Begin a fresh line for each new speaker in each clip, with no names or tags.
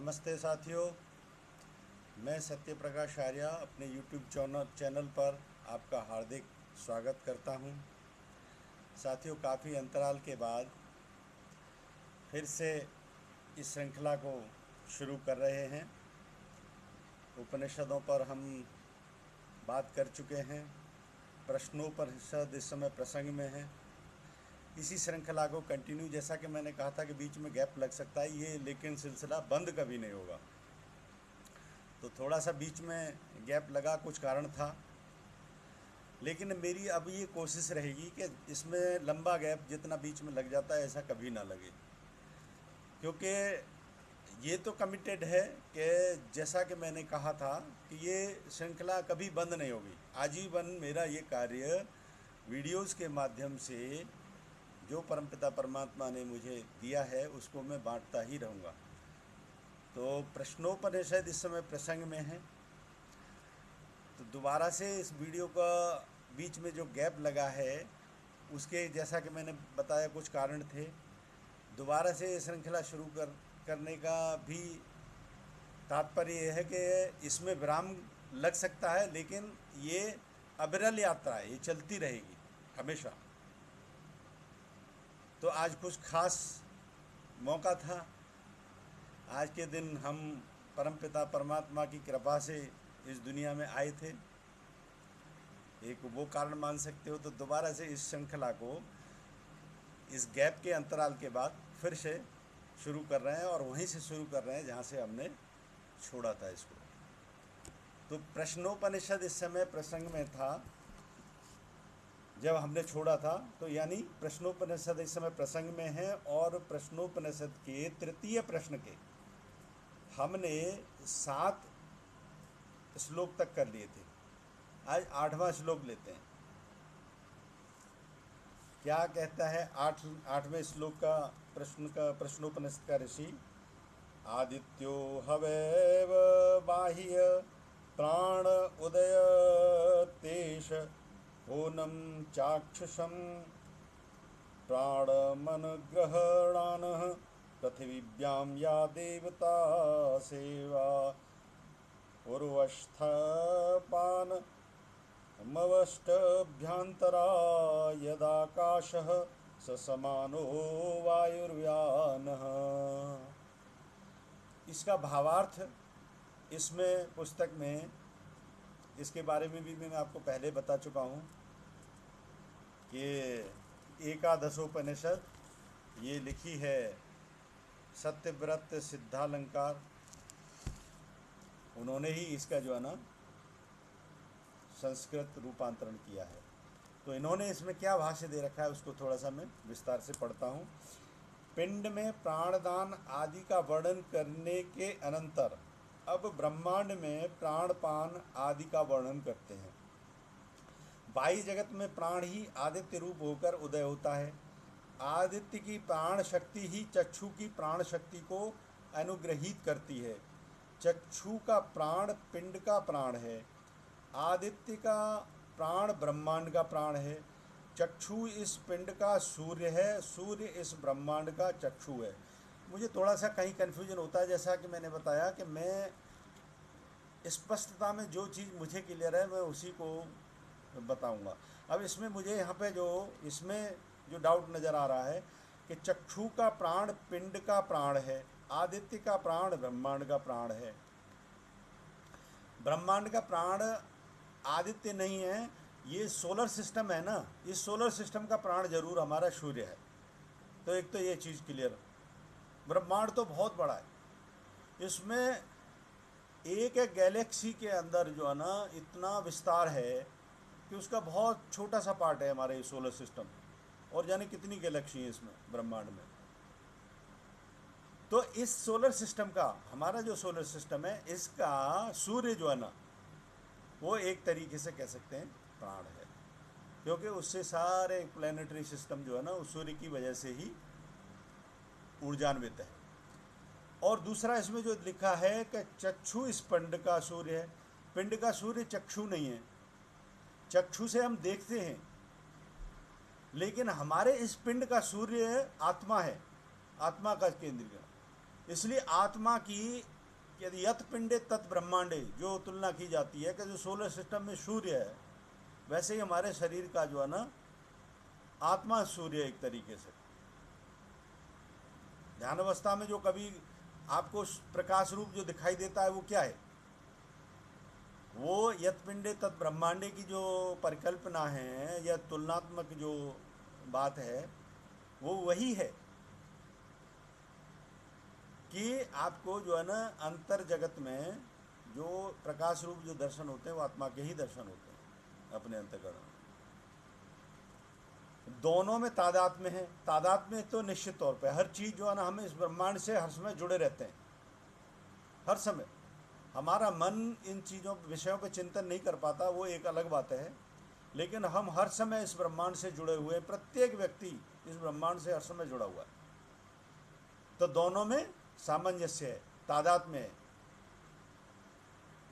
नमस्ते साथियों। मैं सत्य प्रकाश आर्य अपने YouTube चैनल पर आपका हार्दिक स्वागत करता हूं। साथियों, काफ़ी अंतराल के बाद फिर से इस श्रृंखला को शुरू कर रहे हैं। उपनिषदों पर हम बात कर चुके हैं। प्रश्नोपनिषद इस समय प्रसंग में है। इसी श्रृंखला को कंटिन्यू, जैसा कि मैंने कहा था कि बीच में गैप लग सकता है ये, लेकिन सिलसिला बंद कभी नहीं होगा। तो थोड़ा सा बीच में गैप लगा, कुछ कारण था, लेकिन मेरी अब ये कोशिश रहेगी कि इसमें लंबा गैप जितना बीच में लग जाता है ऐसा कभी ना लगे, क्योंकि ये तो कमिटेड है कि जैसा कि मैंने कहा था कि ये श्रृंखला कभी बंद नहीं होगी। आजीवन मेरा ये कार्य वीडियोस के माध्यम से जो परमपिता परमात्मा ने मुझे दिया है उसको मैं बांटता ही रहूँगा। तो प्रश्नोपनिषद इस समय प्रसंग में है। तो दोबारा से इस वीडियो का बीच में जो गैप लगा है उसके, जैसा कि मैंने बताया, कुछ कारण थे। दोबारा से ये श्रृंखला शुरू करने का भी तात्पर्य ये है कि इसमें विराम लग सकता है, लेकिन ये अविरल यात्रा है, ये चलती रहेगी हमेशा। तो आज कुछ खास मौका था। आज के दिन हम परमपिता परमात्मा की कृपा से इस दुनिया में आए थे, एक वो कारण मान सकते हो। तो दोबारा से इस श्रृंखला को इस गैप के अंतराल के बाद फिर से शुरू कर रहे हैं, और वहीं से शुरू कर रहे हैं जहाँ से हमने छोड़ा था इसको। तो प्रश्नोपनिषद इस समय प्रसंग में था जब हमने छोड़ा था। तो यानी प्रश्नोपनिषद इस समय प्रसंग में है, और प्रश्नोपनिषद के तृतीय प्रश्न के हमने 7 श्लोक तक कर लिए थे। आज 8वां श्लोक लेते हैं। क्या कहता है 8वें श्लोक का प्रश्नोपनिषद का ऋषि? आदित्यो हवैव बाह्य प्राण उदय तेष होनम चाक्षुषम प्राणमनुग्रहणानः पृथिवीभ्यां या देवता सेवा उर्वस्थपान मवष्टभ्यंतरा यदाकाशः स समानो वायुर्व्यानः। इसका भावार्थ इसमें पुस्तक में, इसके बारे में भी मैं आपको पहले बता चुका हूँ कि एकादशोपनिषद ये लिखी है सत्यव्रत सिद्धालंकार, उन्होंने ही इसका जो है ना संस्कृत रूपांतरण किया है। तो इन्होंने इसमें क्या भाष्य दे रखा है उसको थोड़ा सा मैं विस्तार से पढ़ता हूँ। पिंड में प्राणदान आदि का वर्णन करने के अनंतर अब ब्रह्मांड में प्राणपान आदि का वर्णन करते हैं। बाह्य जगत में प्राण ही आदित्य रूप होकर उदय होता है। आदित्य की प्राण शक्ति ही चक्षु की प्राण शक्ति को अनुग्रहित करती है। चक्षु का प्राण पिंड का प्राण है। आदित्य का प्राण ब्रह्मांड का प्राण है। चक्षु इस पिंड का सूर्य है, सूर्य इस ब्रह्मांड का चक्षु है। मुझे थोड़ा सा कहीं कन्फ्यूजन होता है, जैसा कि मैंने बताया कि मैं स्पष्टता में जो चीज़ मुझे क्लियर है मैं उसी को बताऊंगा। अब इसमें मुझे यहाँ पे इसमें जो डाउट नज़र आ रहा है कि चक्षु का प्राण पिंड का प्राण है, आदित्य का प्राण ब्रह्मांड का प्राण है। ब्रह्मांड का प्राण आदित्य नहीं है, ये सोलर सिस्टम है ना, इस सोलर सिस्टम का प्राण जरूर हमारा सूर्य है। तो एक तो ये चीज़ क्लियर। ब्रह्मांड तो बहुत बड़ा है, इसमें एक एक गैलेक्सी के अंदर जो है ना इतना विस्तार है कि उसका बहुत छोटा सा पार्ट है हमारे सोलर सिस्टम, और जाने कितनी गैलेक्सी है इसमें ब्रह्मांड में। तो इस सोलर सिस्टम का, हमारा जो सोलर सिस्टम है, इसका सूर्य जो है ना वो एक तरीके से कह सकते हैं प्राण है, क्योंकि उससे सारे प्लैनेटरी सिस्टम जो है ना उस सूर्य की वजह से ही ऊर्जान्वित है। और दूसरा इसमें जो लिखा है कि चक्षु इस पिंड का सूर्य है। पिंड का सूर्य चक्षु नहीं है, चक्षु से हम देखते हैं, लेकिन हमारे इस पिंड का सूर्य आत्मा है, आत्मा का केंद्र। इसलिए आत्मा की यदि यत पिंडे तत् ब्रह्मांडे जो तुलना की जाती है कि जो सोलर सिस्टम में सूर्य है, वैसे ही हमारे शरीर का जो है ना आत्मा सूर्य एक तरीके से। ध्यान अवस्था में जो कभी आपको प्रकाश रूप जो दिखाई देता है वो क्या है? वो यत पिंडे तत् ब्रह्मांडे की जो परिकल्पना है या तुलनात्मक जो बात है वो वही है कि आपको जो है ना अंतर जगत में जो प्रकाश रूप जो दर्शन होते हैं वो आत्मा के ही दर्शन होते हैं अपने अंतःकरण में। दोनों में तादात्म्य है। तादात्म्य तो निश्चित तौर पे हर चीज़ जो है ना, हम इस ब्रह्मांड से हर समय जुड़े रहते हैं। हर समय हमारा मन इन चीज़ों विषयों पर चिंतन नहीं कर पाता, वो एक अलग बात है, लेकिन हम हर समय इस ब्रह्मांड से जुड़े हुए हैं। प्रत्येक व्यक्ति इस ब्रह्मांड से हर समय जुड़ा हुआ है। तो दोनों में सामंजस्य है, तादात्म्य है,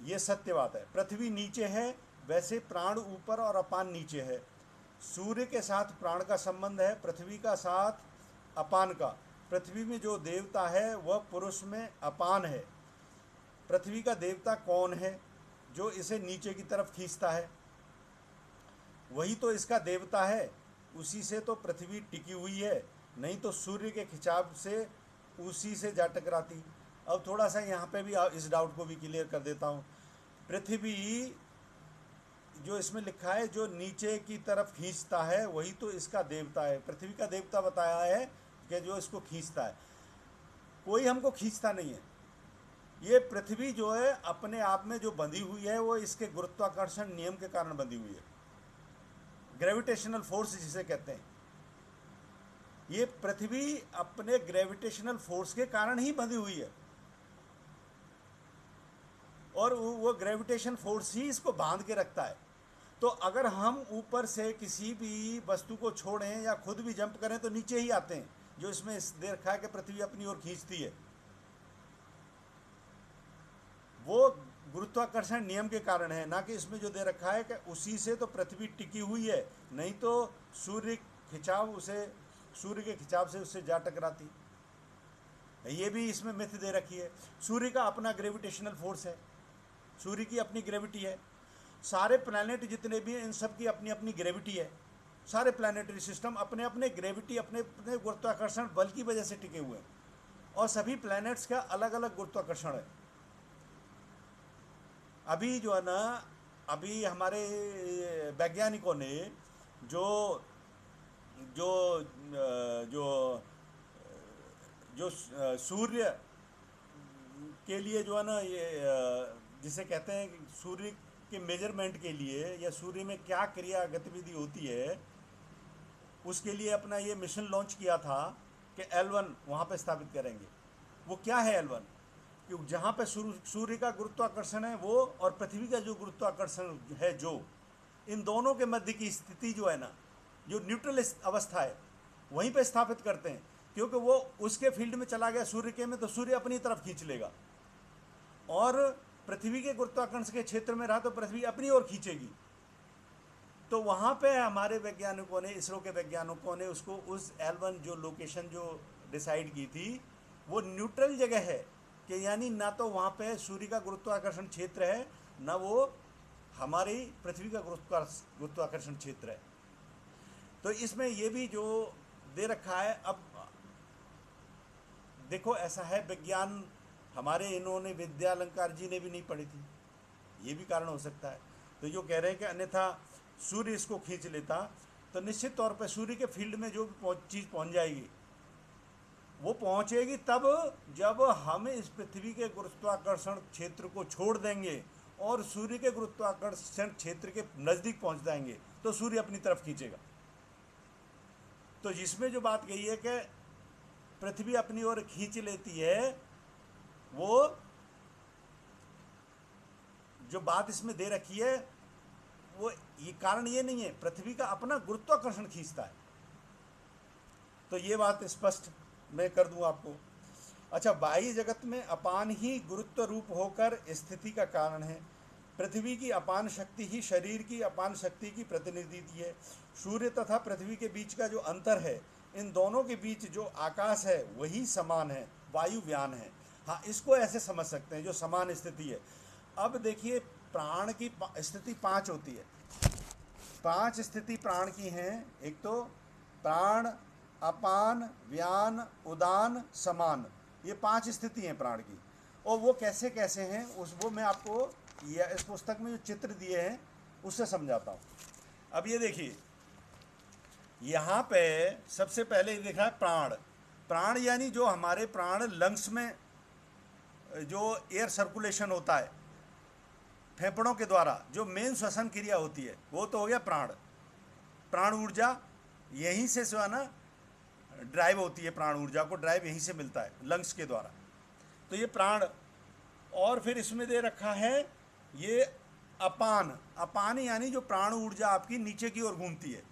ये सत्य बात है। पृथ्वी नीचे है, वैसे प्राण ऊपर और अपान नीचे है। सूर्य के साथ प्राण का संबंध है, पृथ्वी का साथ अपान का। पृथ्वी में जो देवता है वह पुरुष में अपान है। पृथ्वी का देवता कौन है? जो इसे नीचे की तरफ खींचता है, वही तो इसका देवता है। उसी से तो पृथ्वी टिकी हुई है, नहीं तो सूर्य के खिंचाव से उसी से जा टकराती। अब थोड़ा सा यहाँ पे भी इस डाउट को भी क्लियर कर देता हूँ। पृथ्वी जो इसमें लिखा है जो नीचे की तरफ खींचता है वही तो इसका देवता है। पृथ्वी का देवता बताया है कि जो इसको खींचता है, कोई हमको खींचता नहीं है। ये पृथ्वी जो है अपने आप में जो बंधी हुई है वो इसके गुरुत्वाकर्षण नियम के कारण बंधी हुई है, ग्रेविटेशनल फोर्स जिसे कहते हैं। ये पृथ्वी अपने ग्रेविटेशनल फोर्स के कारण ही बंधी हुई है, और वो ग्रेविटेशन फोर्स ही इसको बांध के रखता है। तो अगर हम ऊपर से किसी भी वस्तु को छोड़ें या खुद भी जंप करें तो नीचे ही आते हैं, जो इसमें दे रखा है कि पृथ्वी अपनी ओर खींचती है। वो गुरुत्वाकर्षण नियम के कारण है, ना कि इसमें जो दे रखा है कि उसी से तो पृथ्वी टिकी हुई है, नहीं तो सूर्य के खिंचाव से उससे जा टकराती। ये भी इसमें मिथ दे रखी है। सूर्य का अपना ग्रेविटेशनल फोर्स है, सूर्य की अपनी ग्रेविटी है। सारे प्लैनेट जितने भी हैं इन सब की अपनी अपनी ग्रेविटी है। सारे प्लैनेटरी सिस्टम अपने अपने ग्रेविटी, अपने अपने गुरुत्वाकर्षण बल की वजह से टिके हुए हैं, और सभी प्लैनेट्स का अलग अलग गुरुत्वाकर्षण है। अभी जो है ना, अभी हमारे वैज्ञानिकों ने जो जो जो जो सूर्य के लिए जो है ना, ये जिसे कहते हैं सूर्य के मेजरमेंट के लिए या सूर्य में क्या क्रिया गतिविधि होती है, उसके लिए अपना ये मिशन लॉन्च किया था कि L1 वहाँ पे स्थापित करेंगे। वो क्या है L1? कि जहाँ पे सूर्य का गुरुत्वाकर्षण है वो, और पृथ्वी का जो गुरुत्वाकर्षण है, जो इन दोनों के मध्य की स्थिति जो है ना, जो न्यूट्रल अवस्था है, वहीं पे स्थापित करते हैं। क्योंकि वो उसके फील्ड में चला गया सूर्य के में, तो सूर्य अपनी तरफ खींच लेगा, और पृथ्वी के गुरुत्वाकर्षण के क्षेत्र में रहा तो पृथ्वी अपनी ओर खींचेगी। तो वहाँ पे हमारे वैज्ञानिकों ने, इसरो के वैज्ञानिकों ने उसको, उस L1 जो लोकेशन जो डिसाइड की थी, वो न्यूट्रल जगह है कि यानी ना तो वहाँ पे सूर्य का गुरुत्वाकर्षण क्षेत्र है, ना वो हमारी पृथ्वी का गुरुत्वाकर्षण क्षेत्र है। तो इसमें ये भी जो दे रखा है, अब देखो ऐसा है, विज्ञान हमारे इन्होंने विद्यालंकार जी ने भी नहीं पढ़ी थी, ये भी कारण हो सकता है। तो जो कह रहे हैं कि अन्यथा सूर्य इसको खींच लेता, तो निश्चित तौर पर सूर्य के फील्ड में जो चीज़ पहुंच जाएगी, वो पहुंचेगी तब जब हम इस पृथ्वी के गुरुत्वाकर्षण क्षेत्र को छोड़ देंगे और सूर्य के गुरुत्वाकर्षण क्षेत्र के नज़दीक पहुंच जाएंगे, तो सूर्य अपनी तरफ खींचेगा। तो जिसमें जो बात कही है कि पृथ्वी अपनी ओर खींच लेती है, वो जो बात इसमें दे रखी है, वो ये कारण ये नहीं है, पृथ्वी का अपना गुरुत्वाकर्षण खींचता है। तो ये बात स्पष्ट मैं कर दूं आपको। अच्छा, बाह्य जगत में अपान ही गुरुत्व रूप होकर स्थिति का कारण है। पृथ्वी की अपान शक्ति ही शरीर की अपान शक्ति की प्रतिनिधि है। सूर्य तथा पृथ्वी के बीच का जो अंतर है, इन दोनों के बीच जो आकाश है वही समान है, वायुव्यान है। हाँ, इसको ऐसे समझ सकते हैं जो समान स्थिति है। अब देखिए, प्राण की स्थिति 5 होती है। 5 स्थिति प्राण की हैं। एक तो प्राण, अपान, व्यान, उदान, समान, ये 5 स्थिति हैं प्राण की। और वो कैसे कैसे हैं वो मैं आपको इस पुस्तक में जो चित्र दिए हैं उससे समझाता हूँ। अब ये देखिए, यहाँ पे सबसे पहले ये देखा है प्राण। प्राण यानी जो हमारे प्राण लंग्स में जो एयर सर्कुलेशन होता है फेफड़ों के द्वारा, जो मेन श्वसन क्रिया होती है, वो तो हो गया प्राण। प्राण ऊर्जा यहीं से जो है ना ड्राइव होती है, प्राण ऊर्जा को ड्राइव यहीं से मिलता है लंग्स के द्वारा। तो ये प्राण। और फिर इसमें दे रखा है ये अपान। अपान यानी जो प्राण ऊर्जा आपकी नीचे की ओर घूमती है।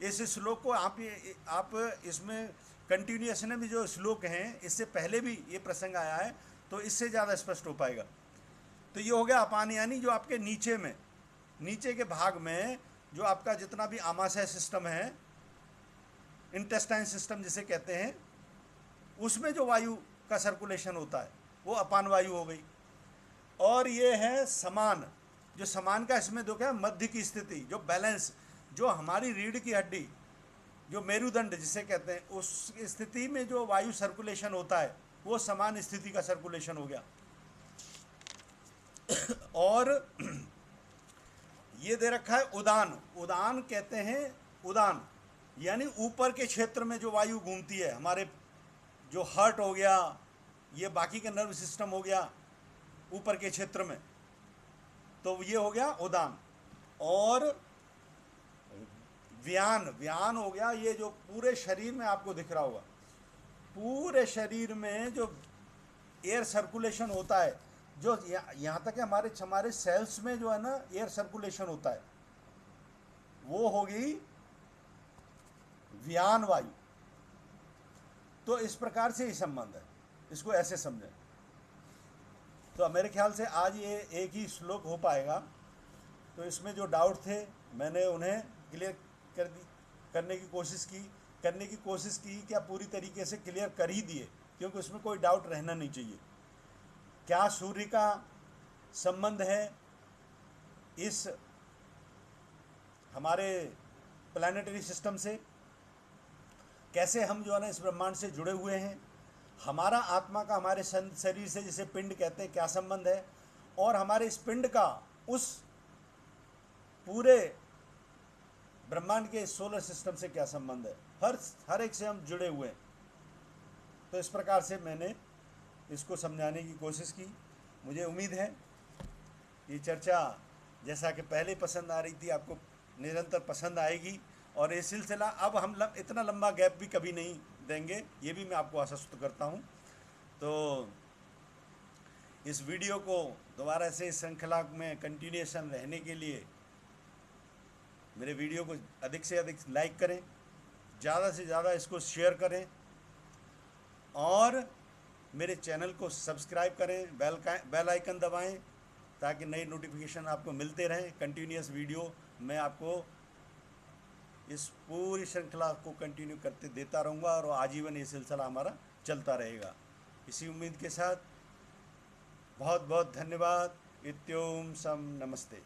इस श्लोक को आप इसमें कंटिन्यूएशन में जो श्लोक हैं इससे पहले भी ये प्रसंग आया है, तो इससे ज़्यादा स्पष्ट हो पाएगा। तो ये हो गया अपान यानी जो आपके नीचे में, नीचे के भाग में जो आपका जितना भी आमाशय सिस्टम है, इंटेस्टाइन सिस्टम जिसे कहते हैं, उसमें जो वायु का सर्कुलेशन होता है वो अपान वायु हो गई। और ये है समान। जो समान का इसमें दो क्या, मध्य की स्थिति, जो बैलेंस, जो हमारी रीढ़ की हड्डी, जो मेरुदंड जिसे कहते हैं, उस स्थिति में जो वायु सर्कुलेशन होता है वो समान स्थिति का सर्कुलेशन हो गया। और ये दे रखा है उदान। उदान कहते हैं, उदान यानी ऊपर के क्षेत्र में जो वायु घूमती है, हमारे जो हार्ट हो गया, ये बाकी का नर्व सिस्टम हो गया ऊपर के क्षेत्र में, तो ये हो गया उदान। और व्यान, व्यान हो गया ये जो पूरे शरीर में आपको दिख रहा होगा, पूरे शरीर में जो एयर सर्कुलेशन होता है, जो यहाँ तक हमारे सेल्स में जो है ना एयर सर्कुलेशन होता है, वो होगी व्यान वायु। तो इस प्रकार से ही संबंध है, इसको ऐसे समझें। तो मेरे ख्याल से आज ये एक ही श्लोक हो पाएगा। तो इसमें जो डाउट थे मैंने उन्हें क्लियर करने की कोशिश की क्या पूरी तरीके से क्लियर कर ही दिए, क्योंकि उसमें कोई डाउट रहना नहीं चाहिए। क्या सूर्य का संबंध है इस हमारे प्लैनेटरी सिस्टम से, कैसे हम जो है ना इस ब्रह्मांड से जुड़े हुए हैं, हमारा आत्मा का हमारे शरीर से, जिसे पिंड कहते हैं, क्या संबंध है, और हमारे इस पिंड का उस पूरे ब्रह्मांड के सोलर सिस्टम से क्या संबंध है, हर एक से हम जुड़े हुए हैं। तो इस प्रकार से मैंने इसको समझाने की कोशिश की। मुझे उम्मीद है ये चर्चा जैसा कि पहले पसंद आ रही थी, आपको निरंतर पसंद आएगी। और ये सिलसिला अब हम इतना लंबा गैप भी कभी नहीं देंगे, ये भी मैं आपको आश्वस्त करता हूँ। तो इस वीडियो को दोबारा से इस श्रृंखला में कंटिन्यूएशन रहने के लिए मेरे वीडियो को अधिक से अधिक लाइक करें, ज़्यादा से ज़्यादा इसको शेयर करें, और मेरे चैनल को सब्सक्राइब करें, बेल आइकन दबाएं, ताकि नई नोटिफिकेशन आपको मिलते रहें। कंटिन्यूअस वीडियो मैं आपको इस पूरी श्रृंखला को कंटिन्यू करते देता रहूँगा, और आजीवन ये सिलसिला हमारा चलता रहेगा। इसी उम्मीद के साथ बहुत बहुत धन्यवाद। इत्योम सम नमस्ते।